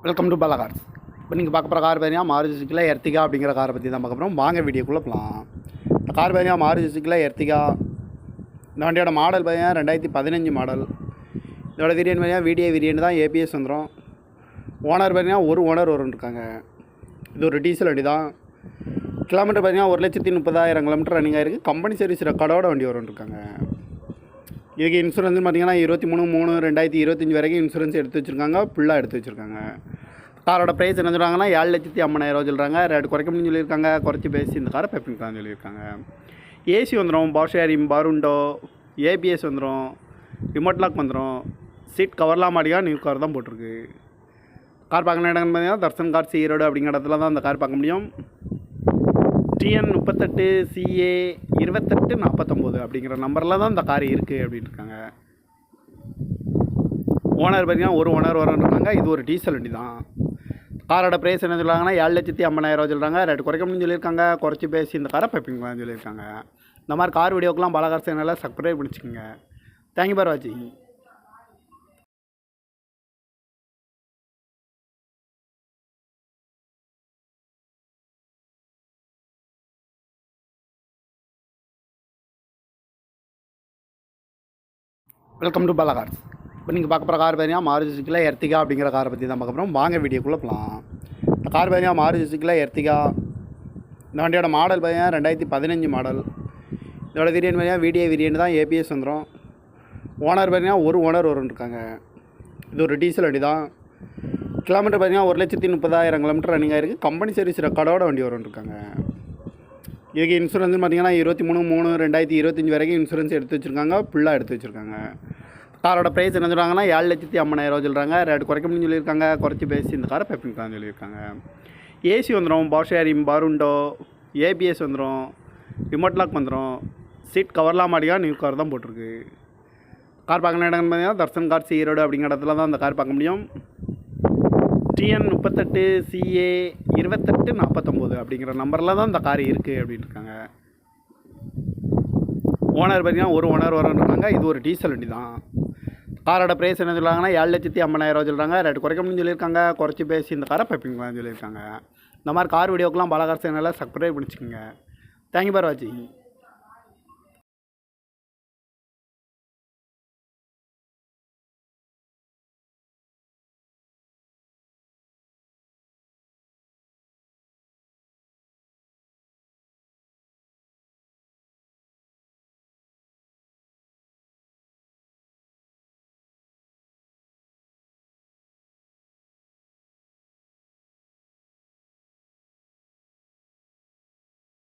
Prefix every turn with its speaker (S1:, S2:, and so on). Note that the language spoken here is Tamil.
S1: Welcome to Bala cars. இப்போ நீங்கள் பார்க்க போகிற கார் பார்த்தீங்கன்னா மாருதி சுசுக்கியில் எர்டிகா அப்படிங்கிற காரை பற்றி தான் பார்க்க போகிறோம். வாங்க வீடியோக்குள்ளே போகலாம். இந்த கார் பார்த்தீங்கன்னா மாருதி சுசுக்கியில் எர்டிகா. இந்த வண்டியோட மாடல் பார்த்தீங்கன்னா 2015 மாடல். இதோட வேரியன்ட் பார்த்தீங்கன்னா வீடியோ வேரியன்ட் தான், ஏபிஎஸ் வந்துடும். ஓனர் பார்த்தீங்கன்னா ஒரு ஓனர் இருக்காங்க. இது ஒரு டீசல் வண்டி தான். கிலோமீட்டர் பார்த்தீங்கன்னா 1,30,000 கிலோமீட்டர் ரன்னிங் ஆகிருக்கு. கம்பெனி சர்வீஸ் ரெக்கார்டோட வண்டி இருக்காங்க. இதுக்கு இன்சூரன்ஸ் பார்த்தீங்கன்னா 23/3/2025 வரைக்கும் இன்சூரன்ஸ் எடுத்து வச்சுருக்காங்க, ஃபுல்லாக எடுத்து வச்சுருக்காங்க. காரோட ப்ரைஸ் என்ன சொல்கிறாங்கன்னா 7,50,000 சொல்கிறாங்க. ரேட் குறைக்க முடியும்னு சொல்லியிருக்காங்க. குறைச்சி பேசி இந்த காரை பெப்பிங்கலாம்னு சொல்லியிருக்காங்க. ஏசி வந்துடும், பவர் ஷேரிங், பருண்டோ, ஏபிஎஸ் வந்துடும், ரிமோட் லாக் வந்துடும். சீட் கவர்லாம் மாடியாக நியூ கார் தான் போட்டிருக்கு. கார் பார்க்கணும் இடம்னு பார்த்தீங்கன்னா தர்சன் கார்ஸ் ஈரோடு அப்படிங்கிற இடத்துல தான் அந்த கார் பார்க்க முடியும். TN 38 CA 2849 அப்படிங்கிற நம்பரில் தான் இந்த கார் இருக்குது அப்படின்னு இருக்காங்க. ஓனர் பார்த்தீங்கன்னா ஒரு ஓனர் இருக்காங்க. இது ஒரு டீசல் வண்டி தான். காரோட ப்ரைஸ் என்ன சொல்கிறாங்கன்னா 7,50,000 சொல்கிறாங்க. ரேட் குறைக்க முடியும்னு சொல்லியிருக்காங்க. குறைச்சி பேசி இந்த காரை பெப்பிங்கலாம்னு சொல்லியிருக்காங்க. இந்த மாதிரி கார் வீடியோக்கெலாம் பாலா கார் சேனலில் சப்ஸ்கிரைப் பண்ணிச்சுக்கோங்க. தேங்க்யூ ஃபார் வாட்சிங். Welcome to Bala cars. இப்போ நீங்கள் பார்க்க போகிற கார் பார்த்தீங்கன்னா மாருதி சுசுக்கியில் எர்டிகா அப்படிங்கிற காரை பற்றி தான் பார்க்க போகிறோம். வாங்க வீடியோக்குள்ளே போகலாம். இந்த கார் பார்த்தீங்கன்னா மாருதி சுசுக்கியில் எர்டிகா. இந்த வண்டியோட மாடல் பார்த்தீங்கன்னா 2015 மாடல். இதோட வேரியன்ட் பார்த்தீங்கன்னா வீடியோ வேரியன்ட் தான், ஏபிஎஸ் வந்துடும். ஓனர் பார்த்தீங்கன்னா ஒரு ஓனர் இருக்காங்க. இது ஒரு டீசல் வண்டி தான். கிலோமீட்டர் பார்த்தீங்கன்னா 1,30,000 கிலோமீட்டர் ரன்னிங் ஆகிருக்கு. கம்பெனி சர்வீஸ் ரெக்கார்டோட வண்டி இருக்காங்க. இதுக்கு இன்சூரன்ஸ் பார்த்தீங்கன்னா 23/3/2025 வரைக்கும் இன்சூரன்ஸ் எடுத்து வச்சுருக்காங்க, ஃபுல்லாக எடுத்து வச்சுருக்காங்க. காரோட ப்ரைஸ் என்ன சொல்கிறாங்கன்னா 7,50,000 சொல்கிறாங்க. ரேட் குறைக்க முடியும்னு சொல்லியிருக்காங்க. குறைச்சி பேசி இந்த காரை பெப்பிங்கலாம்னு சொல்லியிருக்காங்க. ஏசி வந்துடும், பவர் ஷேரிங், பருண்டோ, ஏபிஎஸ் வந்துடும், ரிமோட் லாக் வந்துடும். சீட் கவர்லாம் மாடியாக நியூ கார் தான் போட்டிருக்கு. கார் பார்க்கணும் இடம்னு பார்த்தீங்கன்னா தர்சன் கார்ஸ் ஈரோடு அப்படிங்கிற இடத்துல தான் அந்த கார் பார்க்க முடியும். TN 38 CA 2849 அப்படிங்கிற நம்பரில் தான் இந்த கார் இருக்குது அப்படின்னு இருக்காங்க. ஓனர் பார்த்தீங்கன்னா ஒரு ஓனர் இருக்காங்க. இது ஒரு டீசல் வண்டி தான். காரோட ப்ரைஸ் என்ன சொல்கிறாங்கன்னா 7,50,000 சொல்கிறாங்க. ரேட் குறைக்க முடியும்னு சொல்லியிருக்காங்க. குறைச்சி பேசி இந்த காரை பெப்பிங்கலாம்னு சொல்லியிருக்காங்க. இந்த மாதிரி கார் வீடியோக்கெலாம் பாலா கார் சேனலில் சப்ஸ்கிரைப் பண்ணிச்சுக்கோங்க. தேங்க்யூ ஃபார் வாட்சிங்.